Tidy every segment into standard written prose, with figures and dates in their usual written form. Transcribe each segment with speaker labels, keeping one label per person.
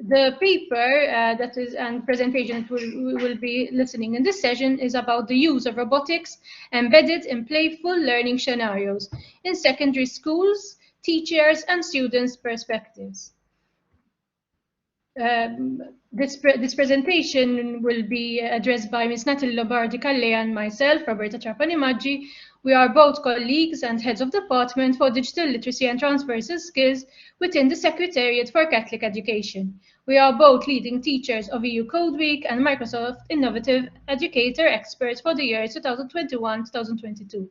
Speaker 1: The paper and presentation we will be listening in this session is about the use of robotics embedded in playful learning scenarios in secondary schools, teachers and students' perspectives. This presentation will be addressed by Ms. Natalie Lombardi-Calle and myself, Roberta Trapani-Maggi. We are both colleagues and heads of department for digital literacy and transversal skills within the Secretariat for Catholic Education. We are both leading teachers of EU Code Week and Microsoft Innovative Educator experts for the years 2021-2022.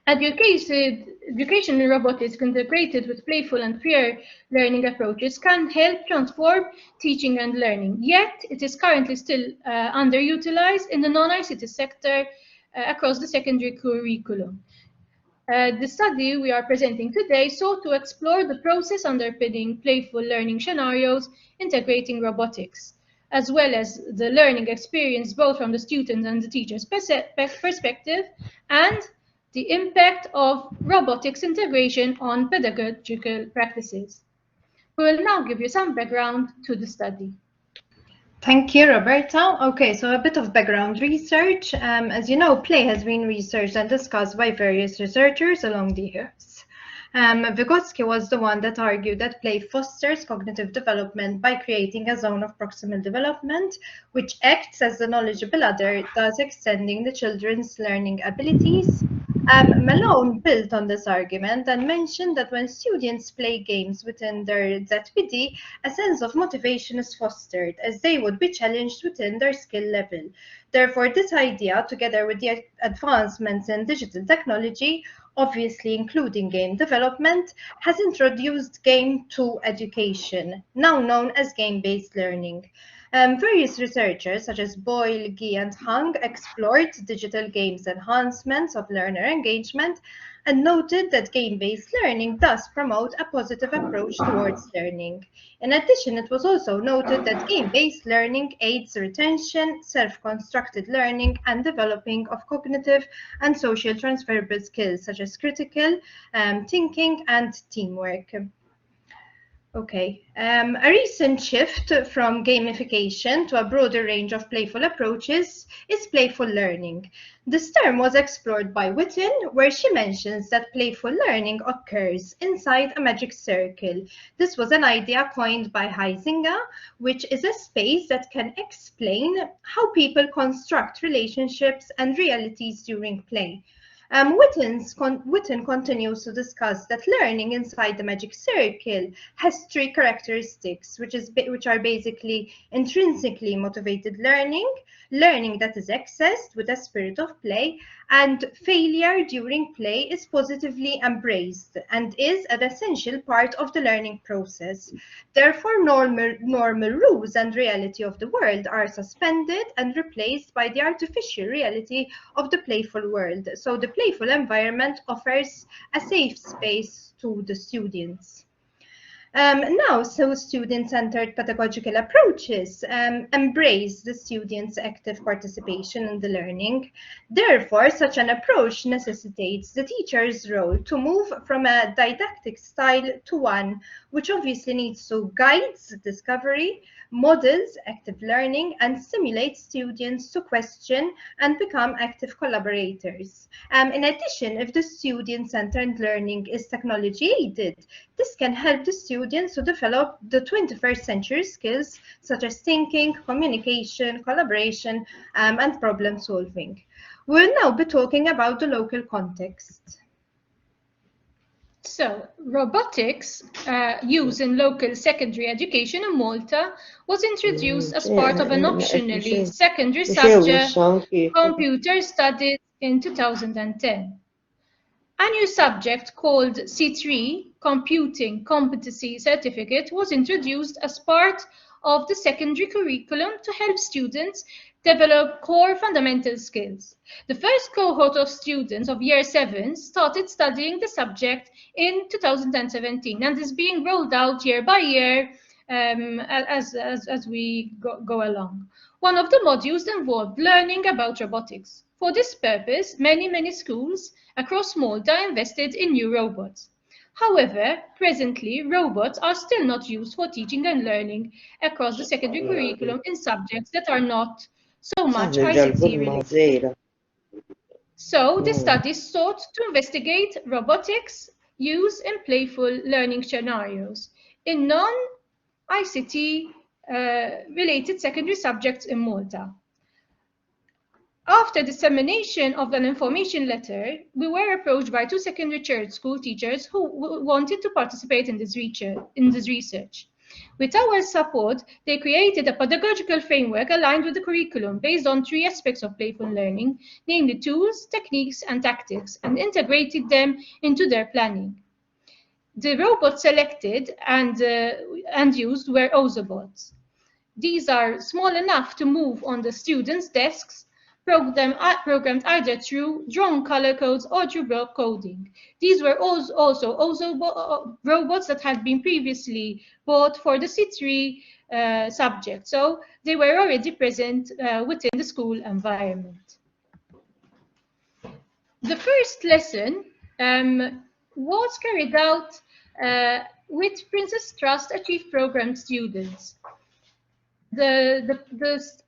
Speaker 1: Education in robotics integrated with playful and peer learning approaches can help transform teaching and learning. Yet, it is currently still underutilized in the non-ICT sector across the secondary curriculum. The study we are presenting today sought to explore the process underpinning playful learning scenarios integrating robotics, as well as the learning experience both from the student and the teacher's perspective, and the impact of robotics integration on pedagogical practices. We will now give you some background to the study.
Speaker 2: Thank you, Roberta. Okay, so a bit of background research. As you know, play has been researched and discussed by various researchers along the years. Vygotsky was the one that argued that play fosters cognitive development by creating a zone of proximal development, which acts as the knowledgeable other, thus extending the children's learning abilities. Malone built on this argument and mentioned that when students play games within their ZPD, a sense of motivation is fostered as they would be challenged within their skill level. Therefore, this idea, together with the advancements in digital technology, obviously including game development, has introduced game to education, now known as game-based learning. Various researchers such as Boyle, Guy and Hung explored digital games enhancements of learner engagement and noted that game-based learning does promote a positive approach towards learning. In addition, it was also noted that game-based learning aids retention, self-constructed learning, and developing of cognitive and social transferable skills such as critical thinking and teamwork. Okay, a recent shift from gamification to a broader range of playful approaches is playful learning. This term was explored by Witten, where she mentions that playful learning occurs inside a magic circle. This was an idea coined by Huizinga, which is a space that can explain how people construct relationships and realities during play. Witten continues to discuss that learning inside the magic circle has three characteristics, which are basically intrinsically motivated learning, learning that is accessed with a spirit of play, and failure during play is positively embraced and is an essential part of the learning process. Therefore, normal rules and reality of the world are suspended and replaced by the artificial reality of the playful world. So the playful environment offers a safe space to the students. So student-centered pedagogical approaches embrace the students' active participation in the learning. Therefore, such an approach necessitates the teacher's role to move from a didactic style to one which obviously needs to guide discovery, models active learning, and stimulates students to question and become active collaborators. In addition, if the student-centered learning is technology-aided, this can help the students to develop the 21st century skills such as thinking, communication, collaboration, and problem solving. We'll now be talking about the local context.
Speaker 1: So, robotics used in local secondary education in Malta was introduced as part of an optionally secondary subject, computer studies, in 2010. A new subject called C3, Computing Competency Certificate, was introduced as part of the secondary curriculum to help students develop core fundamental skills. The first cohort of students of Year 7 started studying the subject in 2017 and is being rolled out year by year as we go along. One of the modules involved learning about robotics. For this purpose, many schools across Malta invested in new robots. However, presently, robots are still not used for teaching and learning across the secondary curriculum in subjects that are not so much ICT related. So the study sought to investigate robotics use in playful learning scenarios in non-ICT related secondary subjects in Malta. After dissemination of an information letter, we were approached by two secondary church school teachers who wanted to participate in this research. With our support, they created a pedagogical framework aligned with the curriculum based on three aspects of playful learning, namely tools, techniques, and tactics, and integrated them into their planning. The robots selected and used were Ozobots. These are small enough to move on the students' desks, programmed either through drawn color codes or through block coding. These were also robots that had been previously bought for the C3 subject, so they were already present within the school environment. The first lesson was carried out with Princess Trust Achieve Program students. The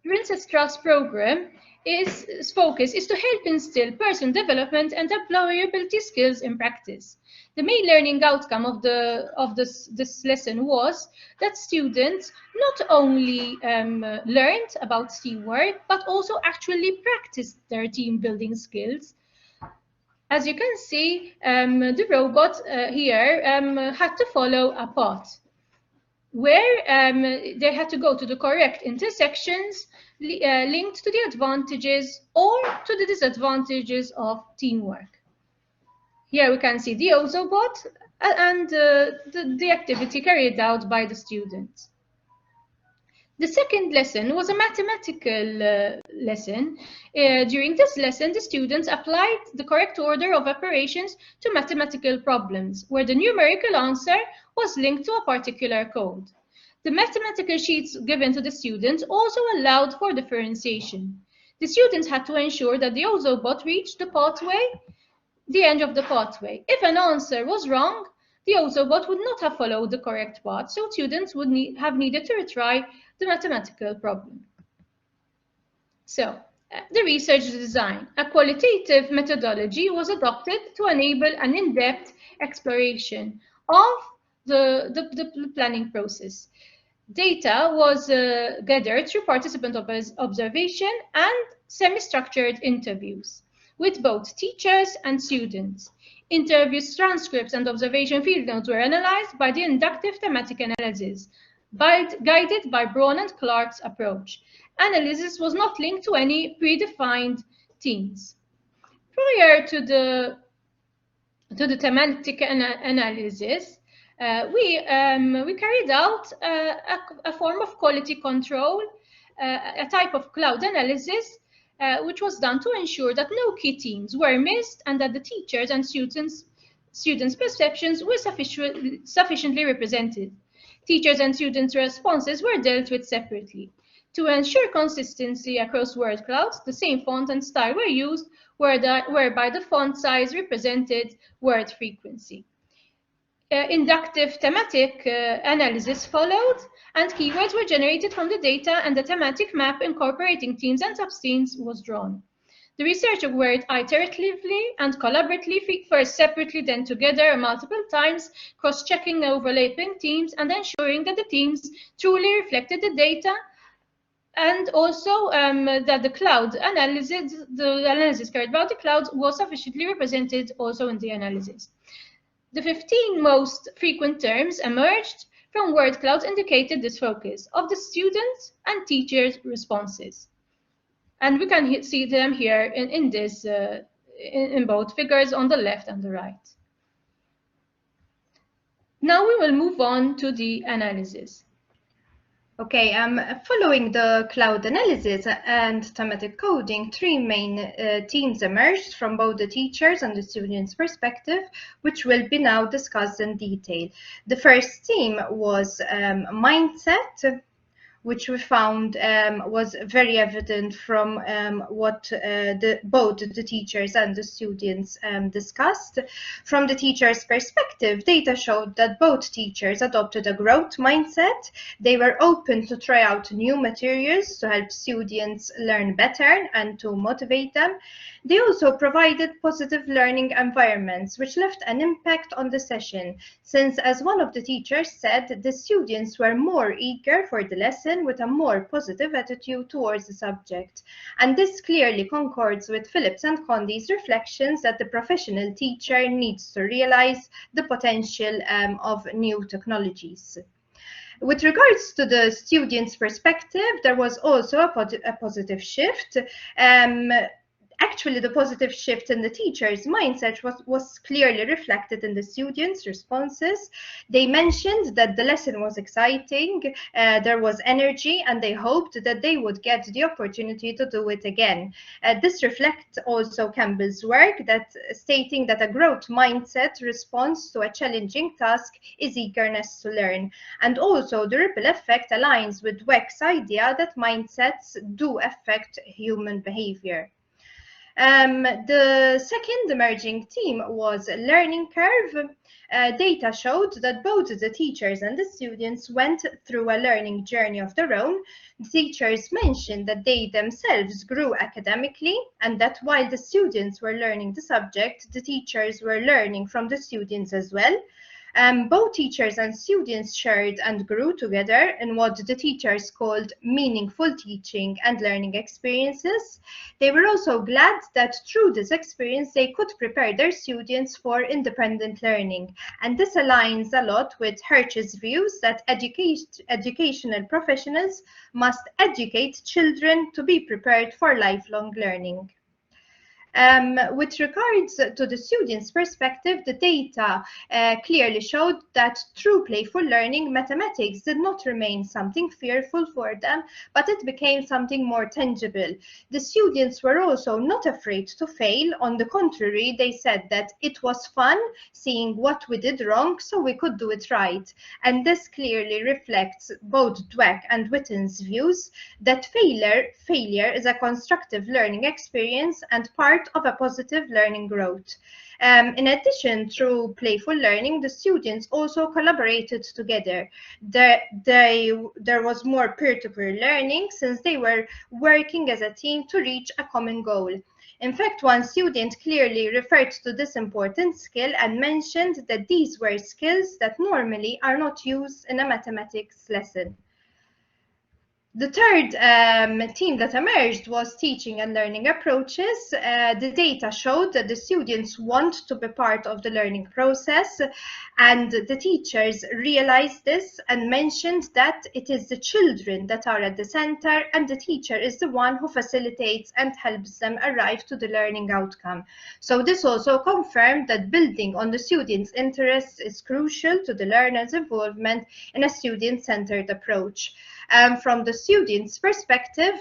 Speaker 1: Princess Trust program its focus is to help instill personal development and employability skills in practice. The main learning outcome of this lesson was that students not only learned about teamwork, but also actually practiced their team building skills. As you can see, the robot here had to follow a path where they had to go to the correct intersections linked to the advantages or to the disadvantages of teamwork. Here we can see the Ozobot and the activity carried out by the students. The second lesson was a mathematical lesson. During this lesson, the students applied the correct order of operations to mathematical problems, where the numerical answer was linked to a particular code. The mathematical sheets given to the students also allowed for differentiation. The students had to ensure that the Ozobot reached the end of the pathway. If an answer was wrong, the Ozobot would not have followed the correct path, so students would have needed to retry the mathematical problem. So, the research design. A qualitative methodology was adopted to enable an in-depth exploration of the planning process. Data was gathered through participant observation and semi-structured interviews with both teachers and students. Interviews, transcripts, and observation field notes were analyzed by the inductive thematic analysis, guided by Braun and Clark's approach. Analysis was not linked to any predefined themes. Prior to the thematic analysis, we carried out a form of quality control, a type of cloud analysis, which was done to ensure that no key themes were missed and that the teachers and students' perceptions were sufficiently represented. Teachers and students' responses were dealt with separately. To ensure consistency across word clouds, the same font and style were used, whereby the font size represented word frequency. Inductive thematic analysis followed, and keywords were generated from the data, and the thematic map incorporating themes and subthemes was drawn. The researchers worked iteratively and collaboratively, first separately, then together multiple times, cross-checking overlapping themes and ensuring that the themes truly reflected the data, and also that the analysis carried out the clouds was sufficiently represented also in the analysis. The 15 most frequent terms emerged from word clouds indicated this focus of the students' and teachers' responses. And we can see them here in both figures on the left and the right. Now we will move on to the analysis.
Speaker 2: Okay, following the cloud analysis and thematic coding, three main themes emerged from both the teachers and the students' perspective, which will be now discussed in detail. The first theme was mindset, which we found was very evident from what both the teachers and the students discussed. From the teachers' perspective, data showed that both teachers adopted a growth mindset. They were open to try out new materials to help students learn better and to motivate them. They also provided positive learning environments, which left an impact on the session, since, as one of the teachers said, the students were more eager for the lesson with a more positive attitude towards the subject. And this clearly concords with Phillips and Condi's reflections that the professional teacher needs to realize the potential of new technologies. With regards to the students' perspective, there was also a positive shift. Actually, the positive shift in the teacher's mindset was clearly reflected in the students' responses. They mentioned that the lesson was exciting, there was energy, and they hoped that they would get the opportunity to do it again. This reflects also Campbell's work, that stating that a growth mindset response to a challenging task is eagerness to learn. And also the ripple effect aligns with Dweck's idea that mindsets do affect human behavior. The second emerging theme was learning curve. Data showed that both the teachers and the students went through a learning journey of their own. The teachers mentioned that they themselves grew academically, and that while the students were learning the subject, the teachers were learning from the students as well. Both teachers and students shared and grew together in what the teachers called meaningful teaching and learning experiences. They were also glad that through this experience they could prepare their students for independent learning. And this aligns a lot with Hirsch's views that educational professionals must educate children to be prepared for lifelong learning. With regards to the students' perspective, the data clearly showed that through playful learning, mathematics did not remain something fearful for them, but it became something more tangible. The students were also not afraid to fail. On the contrary, they said that it was fun seeing what we did wrong so we could do it right. And this clearly reflects both Dweck and Witten's views that failure is a constructive learning experience and part of a positive learning growth. In addition, through playful learning, the students also collaborated together. There was more peer-to-peer learning since they were working as a team to reach a common goal. In fact, one student clearly referred to this important skill and mentioned that these were skills that normally are not used in a mathematics lesson. The third theme that emerged was teaching and learning approaches. The data showed that the students want to be part of the learning process, and the teachers realized this and mentioned that it is the children that are at the center, and the teacher is the one who facilitates and helps them arrive to the learning outcome. So this also confirmed that building on the students' interests is crucial to the learner's involvement in a student-centered approach. From the students' perspective,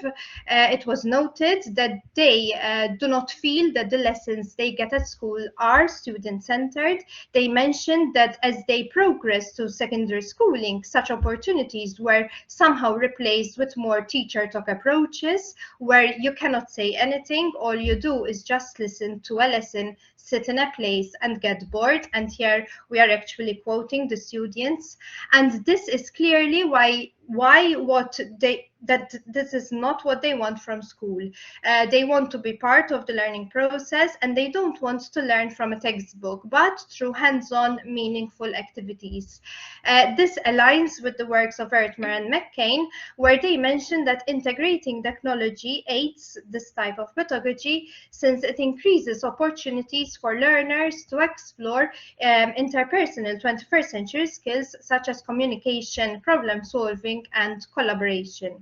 Speaker 2: it was noted that they do not feel that the lessons they get at school are student-centered. They mentioned that as they progress to secondary schooling, such opportunities were somehow replaced with more teacher talk approaches, where you cannot say anything, all you do is just listen to a lesson, sit in a place and get bored. And here we are actually quoting the students. And this is clearly why this is not what they want from school. They want to be part of the learning process, and they don't want to learn from a textbook, but through hands-on, meaningful activities. This aligns with the works of Ertmer and McCain, where they mention that integrating technology aids this type of pedagogy, since it increases opportunities for learners to explore interpersonal 21st century skills such as communication, problem solving, and collaboration.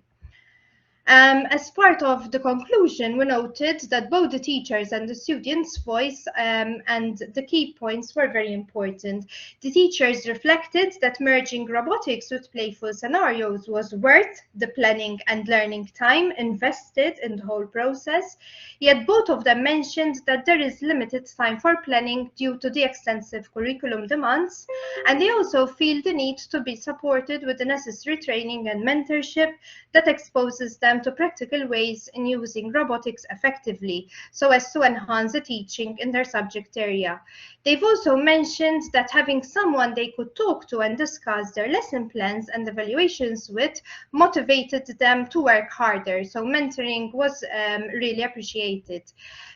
Speaker 2: As part of the conclusion, we noted that both the teachers and the students' voice and the key points were very important. The teachers reflected that merging robotics with playful scenarios was worth the planning and learning time invested in the whole process, yet both of them mentioned that there is limited time for planning due to the extensive curriculum demands, and they also feel the need to be supported with the necessary training and mentorship that exposes them to practical ways in using robotics effectively so as to enhance the teaching in their subject area. They've also mentioned that having someone they could talk to and discuss their lesson plans and evaluations with motivated them to work harder. So mentoring was really appreciated.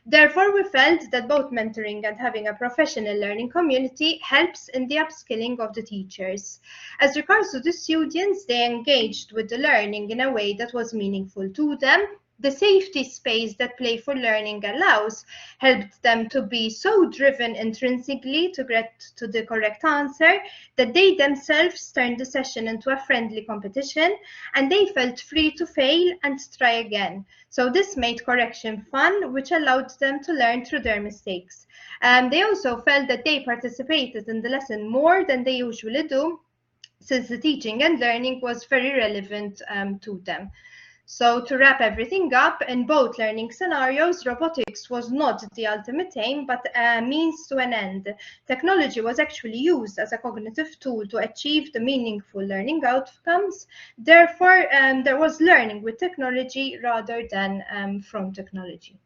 Speaker 2: Therefore, we felt that both mentoring and having a professional learning community helps in the upskilling of the teachers. As regards to the students, they engaged with the learning in a way that was meaningful to them. The safety space that playful learning allows helped them to be so driven intrinsically to get to the correct answer that they themselves turned the session into a friendly competition, and they felt free to fail and try again. So this made correction fun, which allowed them to learn through their mistakes. They also felt that they participated in the lesson more than they usually do, since the teaching and learning was very relevant to them. So to wrap everything up, in both learning scenarios, robotics was not the ultimate aim, but a means to an end. Technology was actually used as a cognitive tool to achieve the meaningful learning outcomes. Therefore, there was learning with technology rather than from technology.